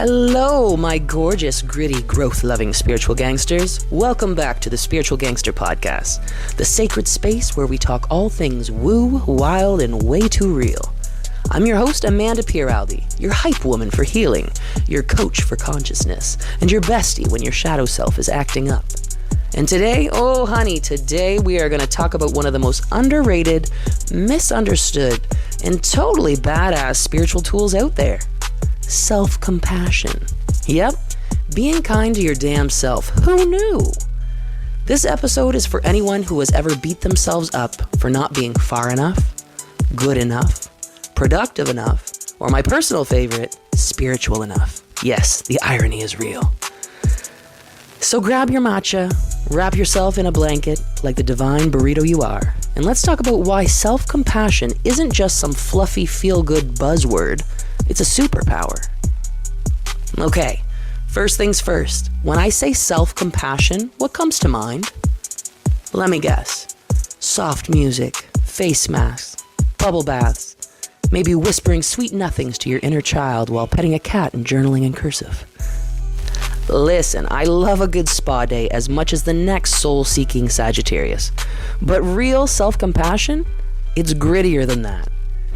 Hello, my gorgeous, gritty, growth-loving spiritual gangsters. Welcome back to the Spiritual Gangster Podcast, the sacred space where we talk all things woo, wild, and way too real. I'm your host, Amanda Pieraldi, your hype woman for healing, your coach for consciousness, and your bestie when your shadow self is acting up. And today, oh honey, today we are going to talk about one of the most underrated, misunderstood, and totally badass spiritual tools out there. Self-compassion. Yep, being kind to your damn self. Who knew? This episode is for anyone who has ever beat themselves up for not being far enough, good enough, productive enough, or my personal favorite, spiritual enough. Yes, the irony is real. So grab your matcha, wrap yourself in a blanket like the divine burrito you are, and let's talk about why self-compassion isn't just some fluffy feel-good buzzword. It's a superpower. Okay, first things first. When I say self-compassion, what comes to mind? Let me guess. Soft music, face masks, bubble baths, maybe whispering sweet nothings to your inner child while petting a cat and journaling in cursive. Listen, I love a good spa day as much as the next soul-seeking Sagittarius. But real self-compassion, it's grittier than that.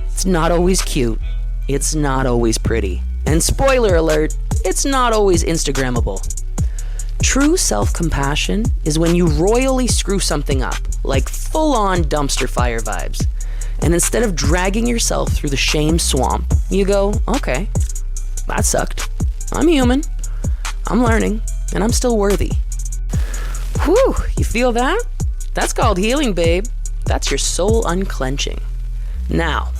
It's not always cute. It's not always pretty. And spoiler alert, it's not always Instagrammable. True self-compassion is when you royally screw something up, like full-on dumpster fire vibes. And instead of dragging yourself through the shame swamp, you go, okay, that sucked. I'm human. I'm learning, and I'm still worthy. Whew, you feel that? That's called healing, babe. That's your soul unclenching. Now,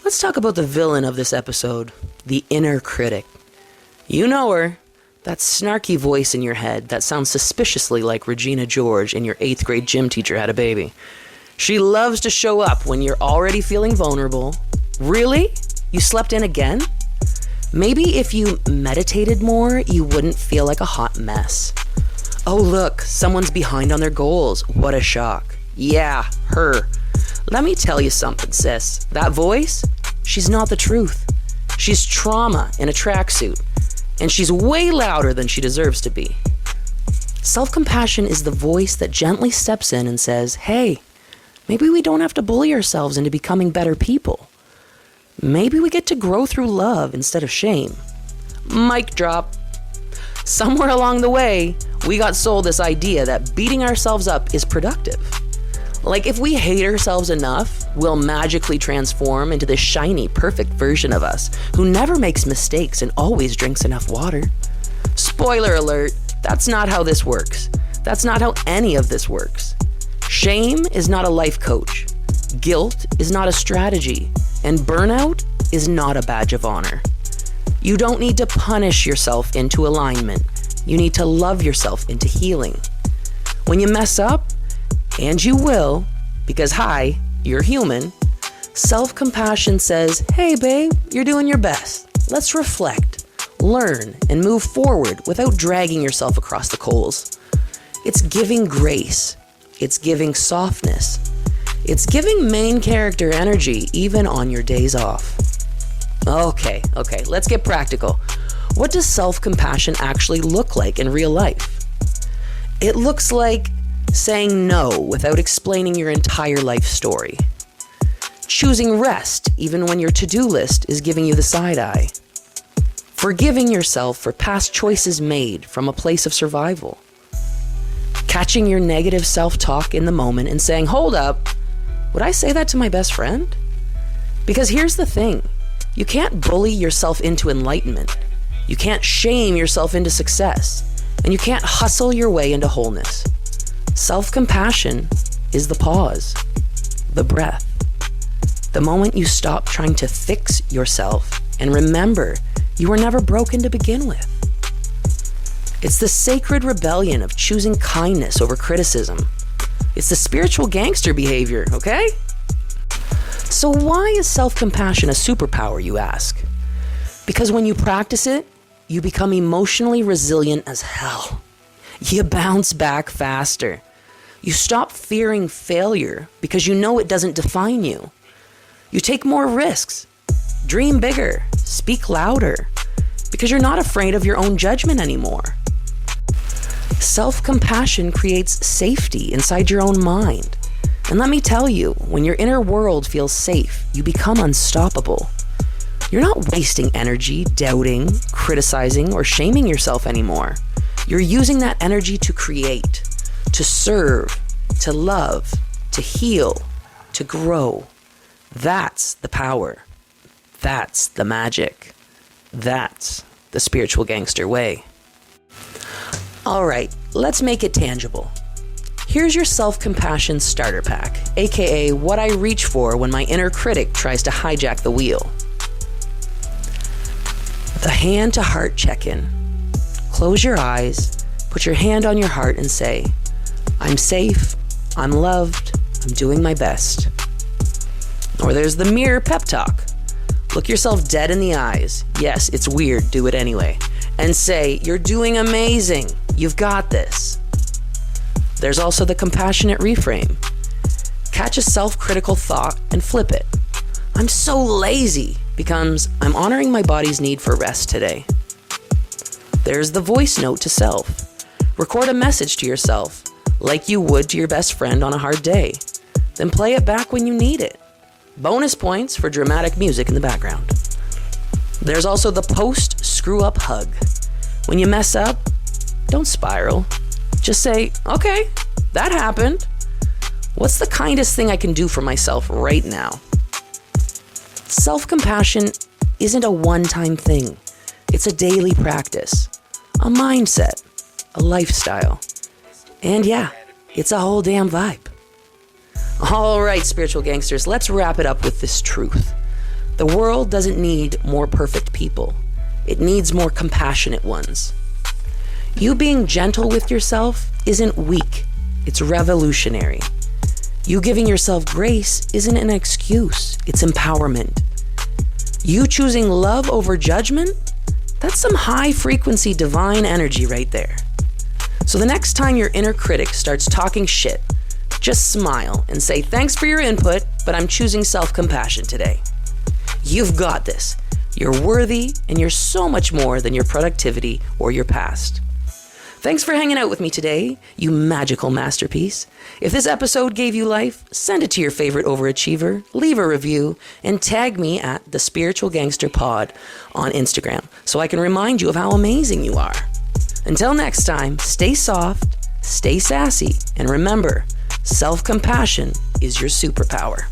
let's talk about the villain of this episode, the inner critic. You know her, that snarky voice in your head that sounds suspiciously like Regina George and your 8th grade gym teacher had a baby. She loves to show up when you're already feeling vulnerable. Really? You slept in again? Maybe if you meditated more, you wouldn't feel like a hot mess. Oh look, someone's behind on their goals. What a shock. Yeah, her. Let me tell you something, sis. That voice, she's not the truth. She's trauma in a tracksuit, and she's way louder than she deserves to be. Self-compassion is the voice that gently steps in and says, hey, maybe we don't have to bully ourselves into becoming better people. Maybe we get to grow through love instead of shame. Mic drop. Somewhere along the way, we got sold this idea that beating ourselves up is productive. Like if we hate ourselves enough, we'll magically transform into this shiny, perfect version of us who never makes mistakes and always drinks enough water. Spoiler alert, that's not how this works. That's not how any of this works. Shame is not a life coach. Guilt is not a strategy. And burnout is not a badge of honor. You don't need to punish yourself into alignment. You need to love yourself into healing. When you mess up, and you will, because hi, you're human, self-compassion says, hey babe, you're doing your best. Let's reflect, learn, and move forward without dragging yourself across the coals. It's giving grace. It's giving softness. It's giving main character energy even on your days off. Okay, let's get practical. What does self-compassion actually look like in real life? It looks like saying no without explaining your entire life story. Choosing rest even when your to-do list is giving you the side eye. Forgiving yourself for past choices made from a place of survival. Catching your negative self-talk in the moment and saying, hold up, would I say that to my best friend? Because here's the thing. You can't bully yourself into enlightenment. You can't shame yourself into success. And you can't hustle your way into wholeness. Self-compassion is the pause, the breath. The moment you stop trying to fix yourself and remember you were never broken to begin with. It's the sacred rebellion of choosing kindness over criticism. It's the spiritual gangster behavior, okay? So why is self-compassion a superpower, you ask? Because when you practice it, you become emotionally resilient as hell. You bounce back faster. You stop fearing failure because you know it doesn't define you. You take more risks, dream bigger, speak louder, because you're not afraid of your own judgment anymore. Self-compassion creates safety inside your own mind. And let me tell you, when your inner world feels safe, you become unstoppable. You're not wasting energy doubting, criticizing, or shaming yourself anymore. You're using that energy to create, to serve, to love, to heal, to grow. That's the power. That's the magic. That's the spiritual gangster way. All right, let's make it tangible. Here's your self-compassion starter pack, aka what I reach for when my inner critic tries to hijack the wheel. The hand to heart check-in. Close your eyes, put your hand on your heart and say, I'm safe, I'm loved, I'm doing my best. Or there's the mirror pep talk. Look yourself dead in the eyes. Yes, it's weird, do it anyway. And say, you're doing amazing. You've got this. There's also the compassionate reframe. Catch a self-critical thought and flip it. I'm so lazy becomes, I'm honoring my body's need for rest today. There's the voice note to self. Record a message to yourself like you would to your best friend on a hard day. Then play it back when you need it. Bonus points for dramatic music in the background. There's also the post screw up hug. When you mess up, don't spiral. Just say, okay, that happened. What's the kindest thing I can do for myself right now? Self-compassion isn't a one-time thing. It's a daily practice, a mindset, a lifestyle. And yeah, it's a whole damn vibe. All right, spiritual gangsters, let's wrap it up with this truth. The world doesn't need more perfect people. It needs more compassionate ones. You being gentle with yourself isn't weak. It's revolutionary. You giving yourself grace isn't an excuse. It's empowerment. You choosing love over judgment, that's some high-frequency divine energy right there. So the next time your inner critic starts talking shit, just smile and say, thanks for your input, but I'm choosing self-compassion today. You've got this. You're worthy, and you're so much more than your productivity or your past. Thanks for hanging out with me today, you magical masterpiece. If this episode gave you life, send it to your favorite overachiever, leave a review, and tag me at the Spiritual Gangster Pod on Instagram so I can remind you of how amazing you are. Until next time, stay soft, stay sassy, and remember, self-compassion is your superpower.